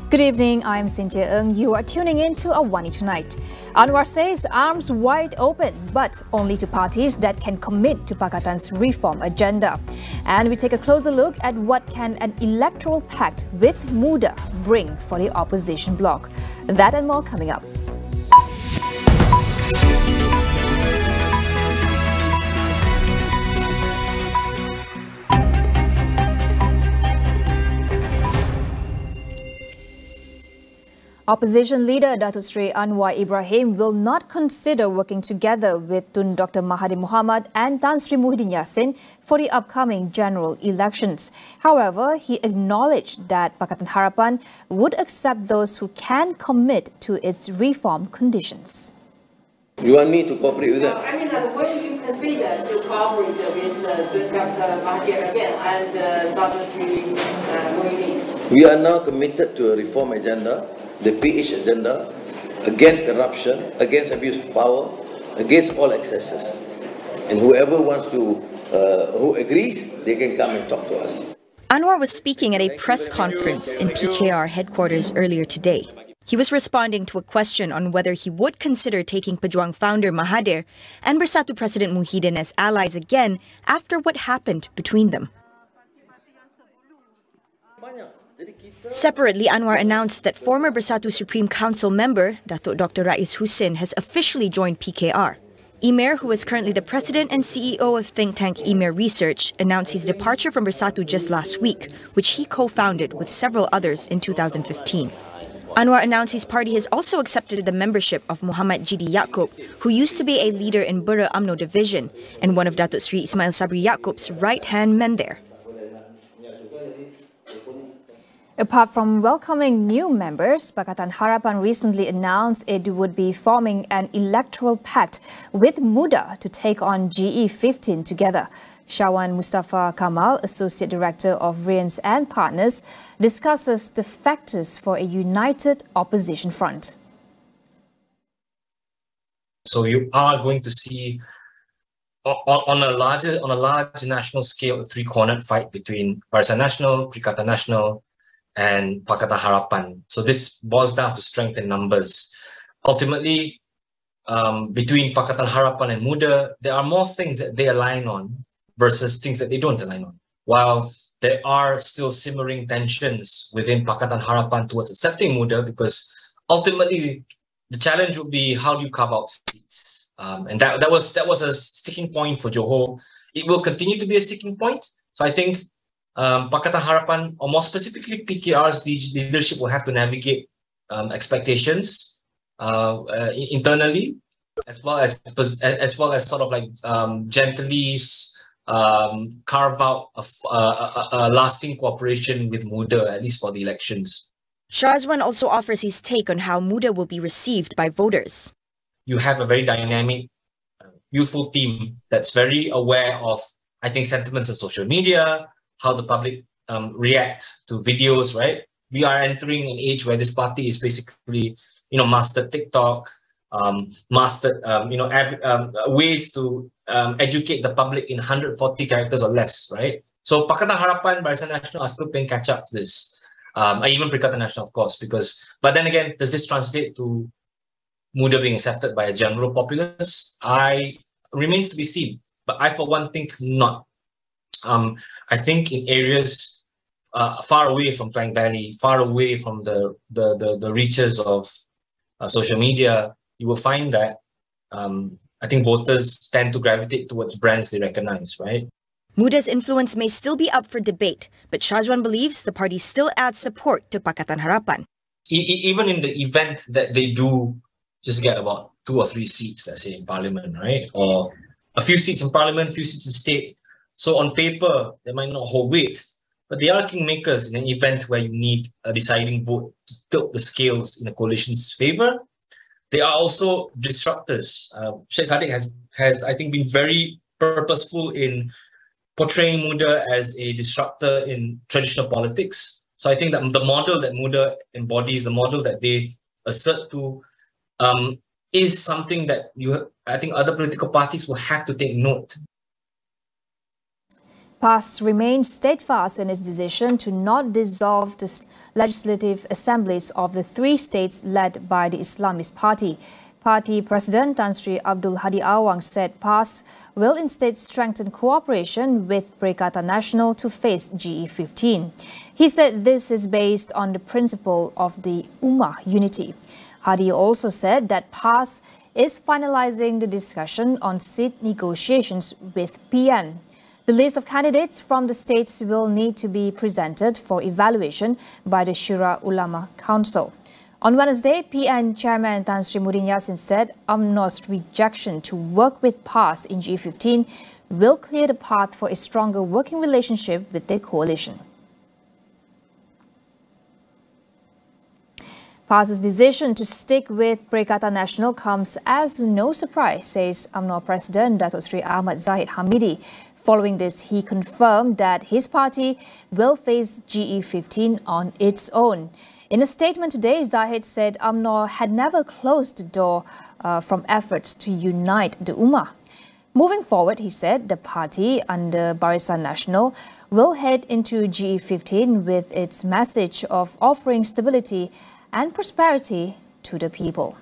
Good evening, I'm Cynthia Ng. You are tuning in to AWANI Tonight. Anwar says arms wide open, but only to parties that can commit to Pakatan's reform agenda. And we take a closer look at what can an electoral pact with MUDA bring for the opposition bloc. That and more coming up. Opposition leader Datuk Seri Anwar Ibrahim will not consider working together with Tun Dr. Mahathir Mohamad and Tan Sri Muhyiddin Yassin for the upcoming general elections. However, he acknowledged that Pakatan Harapan would accept those who can commit to its reform conditions. You want me to cooperate with them? I mean, what do you consider to cooperate with Dr. Mahathir again and Dr. Sri Muhyiddin? We are now committed to a reform agenda, the PH agenda, against corruption, against abuse of power, against all excesses. And whoever wants to, who agrees, they can come and talk to us. Anwar was speaking at a press conference in PKR headquarters earlier today. He was responding to a question on whether he would consider taking Pejuang founder Mahathir and Bersatu President Muhyiddin as allies again after what happened between them. Separately, Anwar announced that former Bersatu Supreme Council member Datuk Dr. Rais Husin has officially joined PKR. Emir, who is currently the president and CEO of think tank Emir Research, announced his departure from Bersatu just last week, which he co-founded with several others in 2015. Anwar announced his party has also accepted the membership of Muhammad Jidi Yaakob, who used to be a leader in Bura UMNO division and one of Datuk Sri Ismail Sabri Yaakob's right-hand men there. Apart from welcoming new members, Pakatan Harapan recently announced it would be forming an electoral pact with MUDA to take on GE15 together. Shawan Mustafa Kamal, Associate Director of Rians and Partners, discusses the factors for a united opposition front. So you are going to see on a large national scale a three-cornered fight between Barisan Nasional, Perikatan Nasional, and Pakatan Harapan. So this boils down to strength in numbers. Ultimately, between Pakatan Harapan and MUDA, there are more things that they align on versus things that they don't align on. While there are still simmering tensions within Pakatan Harapan towards accepting MUDA, because ultimately the challenge would be how do you carve out seats? And that was a sticking point for Johor. It will continue to be a sticking point. So I think Pakatan Harapan, or more specifically PKR's leadership, will have to navigate expectations internally, as well as sort of like gently carve out a lasting cooperation with MUDA, at least for the elections. Shazwan also offers his take on how MUDA will be received by voters. You have a very dynamic, youthful team that's very aware of, I think, sentiments on social media, how the public react to videos, right? We are entering an age where this party is basically, mastered TikTok, mastered, ways to educate the public in 140 characters or less, right? So Pakatan Harapan, Barisan Nasional are still playing catch up to this. Even Perikatan Nasional, of course, but then again, does this translate to MUDA being accepted by a general populace? Remains to be seen, but I for one think not. I think in areas far away from Klang Valley, far away from the reaches of social media, you will find that I think voters tend to gravitate towards brands they recognize, right? MUDA's influence may still be up for debate, but Shazwan believes the party still adds support to Pakatan Harapan. Even in the event that they do just get about 2 or 3 seats, let's say, in parliament, right? Or a few seats in parliament, a few seats in state. So on paper, they might not hold weight, but they are kingmakers in an event where you need a deciding vote to tilt the scales in a coalition's favor. They are also disruptors. Sheikh Sadiq has, I think, been very purposeful in portraying MUDA as a disruptor in traditional politics. So I think that the model that MUDA embodies, the model that they assert to, is something that I think other political parties will have to take note. PAS remains steadfast in its decision to not dissolve the legislative assemblies of the three states led by the Islamist Party. Party President Tan Sri Abdul Hadi Awang said PAS will instead strengthen cooperation with Perikatan Nasional to face GE15. He said this is based on the principle of the Ummah unity. Hadi also said that PAS is finalizing the discussion on seat negotiations with PN. The list of candidates from the states will need to be presented for evaluation by the Shura Ulama Council. On Wednesday, PN Chairman Tan Sri Muhyiddin Yassin said UMNO's rejection to work with PAS in G15 will clear the path for a stronger working relationship with the coalition. PAS's decision to stick with Perikatan Nasional comes as no surprise, says UMNO President Datuk Sri Ahmad Zahid Hamidi. Following this, he confirmed that his party will face GE15 on its own. In a statement today, Zahid said UMNO had never closed the door from efforts to unite the Ummah. Moving forward, he said the party under Barisan Nasional will head into GE15 with its message of offering stability and prosperity to the people.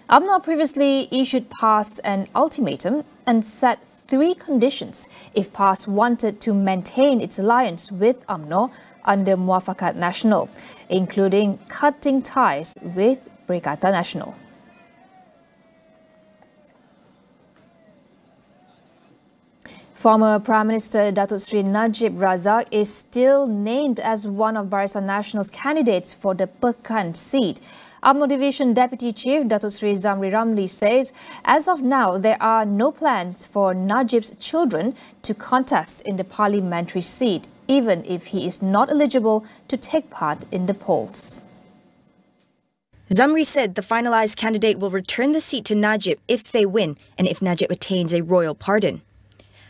UMNO previously issued PAS an ultimatum and set 3 conditions if PAS wanted to maintain its alliance with UMNO under Muafakat Nasional, including cutting ties with Perikatan Nasional. Former Prime Minister Datuk Sri Najib Razak is still named as one of Barisan Nasional's candidates for the Pekan seat. UMNO Division Deputy Chief Datuk Sri Zamri Ramli says, as of now, there are no plans for Najib's children to contest in the parliamentary seat, even if he is not eligible to take part in the polls. Zamri said the finalized candidate will return the seat to Najib if they win and if Najib attains a royal pardon.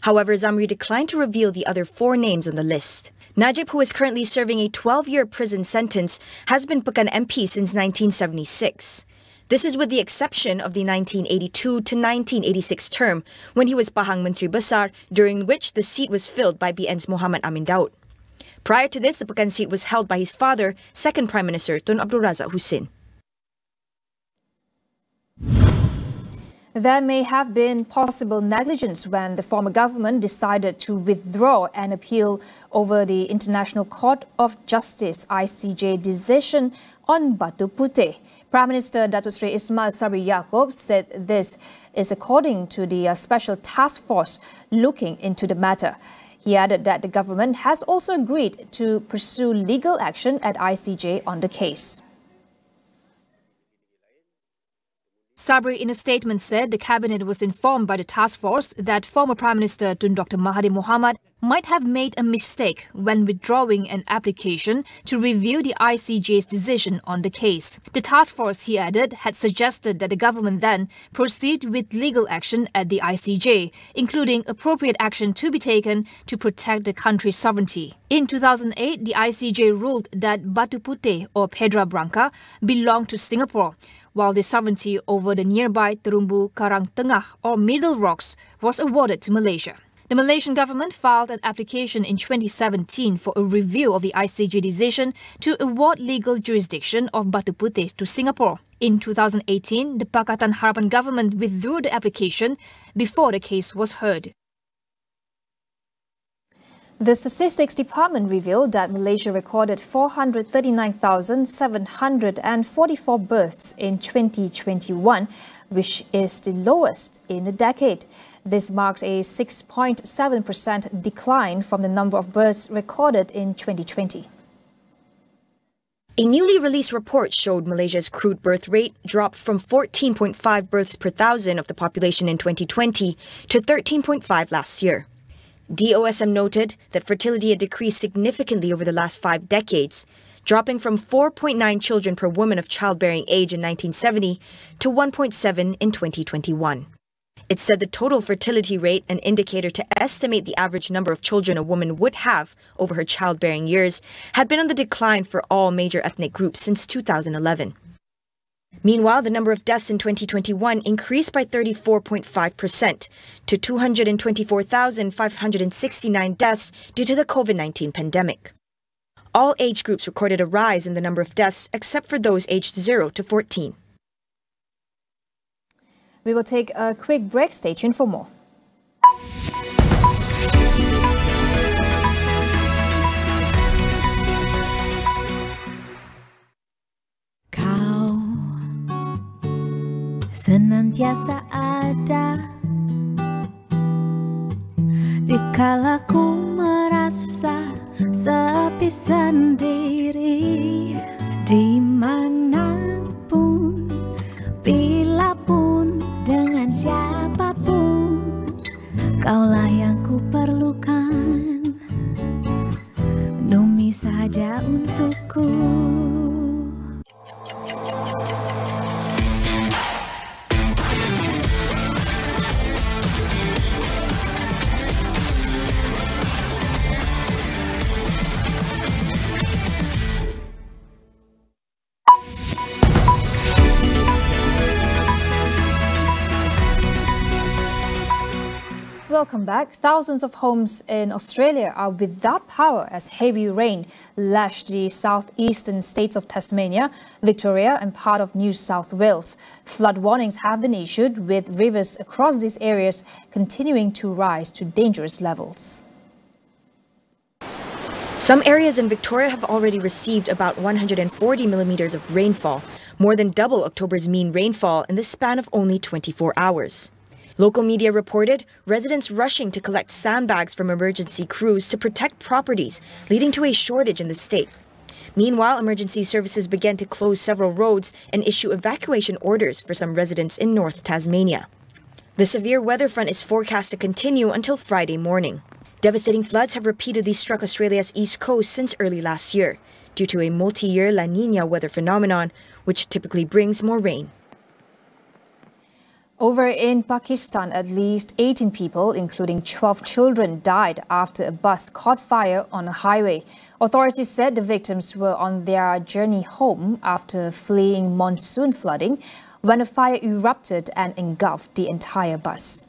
However, Zamri declined to reveal the other 4 names on the list. Najib, who is currently serving a 12-year prison sentence, has been Pekan MP since 1976. This is with the exception of the 1982 to 1986 term, when he was Pahang Menteri Besar, during which the seat was filled by BN's Muhammad Amin Daud. Prior to this, the Pekan seat was held by his father, second Prime Minister Tun Abdul Razak Husin. There may have been possible negligence when the former government decided to withdraw an appeal over the International Court of Justice (ICJ) decision on Batu Putih. Prime Minister Datuk Sri Ismail Sabri Yaakob said this is according to the special task force looking into the matter. He added that the government has also agreed to pursue legal action at ICJ on the case. Sabri, in a statement, said the cabinet was informed by the task force that former Prime Minister Tun Dr. Mahathir Mohamad might have made a mistake when withdrawing an application to review the ICJ's decision on the case. The task force, he added, had suggested that the government then proceed with legal action at the ICJ, including appropriate action to be taken to protect the country's sovereignty. In 2008, the ICJ ruled that Batu Putih or Pedra Branca belonged to Singapore, while the sovereignty over the nearby Terumbu Karang Tengah or Middle Rocks was awarded to Malaysia. The Malaysian government filed an application in 2017 for a review of the ICJ decision to award legal jurisdiction of Batu Putih to Singapore. In 2018, the Pakatan Harapan government withdrew the application before the case was heard. The Statistics Department revealed that Malaysia recorded 439,744 births in 2021, which is the lowest in a decade. This marks a 6.7% decline from the number of births recorded in 2020. A newly released report showed Malaysia's crude birth rate dropped from 14.5 births per thousand of the population in 2020 to 13.5 last year. DOSM noted that fertility had decreased significantly over the last 5 decades, dropping from 4.9 children per woman of childbearing age in 1970 to 1.7 in 2021. It said the total fertility rate, an indicator to estimate the average number of children a woman would have over her childbearing years, had been on the decline for all major ethnic groups since 2011. Meanwhile, the number of deaths in 2021 increased by 34.5% to 224,569 deaths due to the COVID-19 pandemic. All age groups recorded a rise in the number of deaths except for those aged 0 to 14. We will take a quick break. Stay tuned for more. Kau senantiasa ada dikala ku merasa sepi sendiri, dimanapun, bilapun, dengan siapapun, kaulah yang ku perlukan, Numi saja untukku. Welcome back. Thousands of homes in Australia are without power as heavy rain lashed the southeastern states of Tasmania, Victoria and part of New South Wales. Flood warnings have been issued, with rivers across these areas continuing to rise to dangerous levels. Some areas in Victoria have already received about 140 millimeters of rainfall, more than double October's mean rainfall in the span of only 24 hours. Local media reported residents rushing to collect sandbags from emergency crews to protect properties, leading to a shortage in the state. Meanwhile, emergency services began to close several roads and issue evacuation orders for some residents in North Tasmania. The severe weather front is forecast to continue until Friday morning. Devastating floods have repeatedly struck Australia's east coast since early last year, due to a multi-year La Niña weather phenomenon, which typically brings more rain. Over in Pakistan, at least 18 people, including 12 children, died after a bus caught fire on a highway. Authorities said the victims were on their journey home after fleeing monsoon flooding when a fire erupted and engulfed the entire bus.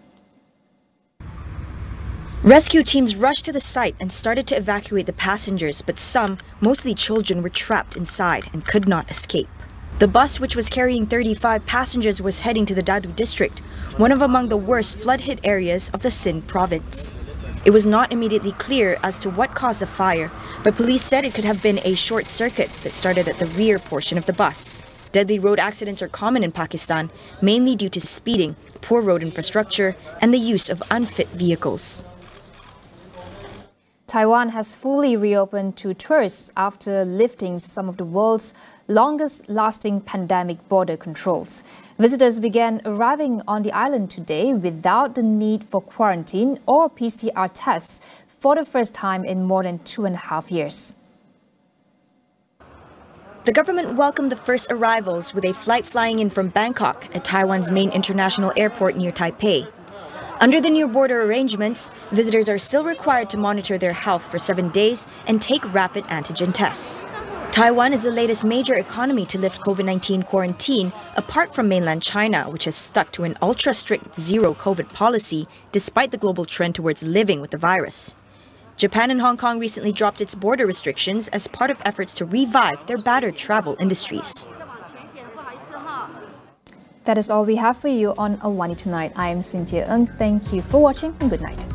Rescue teams rushed to the site and started to evacuate the passengers, but some, mostly children, were trapped inside and could not escape. The bus, which was carrying 35 passengers, was heading to the Dadu district, one of among the worst flood-hit areas of the Sindh province. It was not immediately clear as to what caused the fire, but police said it could have been a short circuit that started at the rear portion of the bus. Deadly road accidents are common in Pakistan, mainly due to speeding, poor road infrastructure, and the use of unfit vehicles. Taiwan has fully reopened to tourists after lifting some of the world's longest-lasting pandemic border controls. Visitors began arriving on the island today without the need for quarantine or PCR tests for the first time in more than 2.5 years. The government welcomed the first arrivals with a flight flying in from Bangkok at Taiwan's main international airport near Taipei. Under the new border arrangements, visitors are still required to monitor their health for 7 days and take rapid antigen tests. Taiwan is the latest major economy to lift COVID-19 quarantine, apart from mainland China, which has stuck to an ultra-strict zero-COVID policy despite the global trend towards living with the virus. Japan and Hong Kong recently dropped its border restrictions as part of efforts to revive their battered travel industries. That is all we have for you on AWANI Tonight. I am Cynthia Ng. Thank you for watching and good night.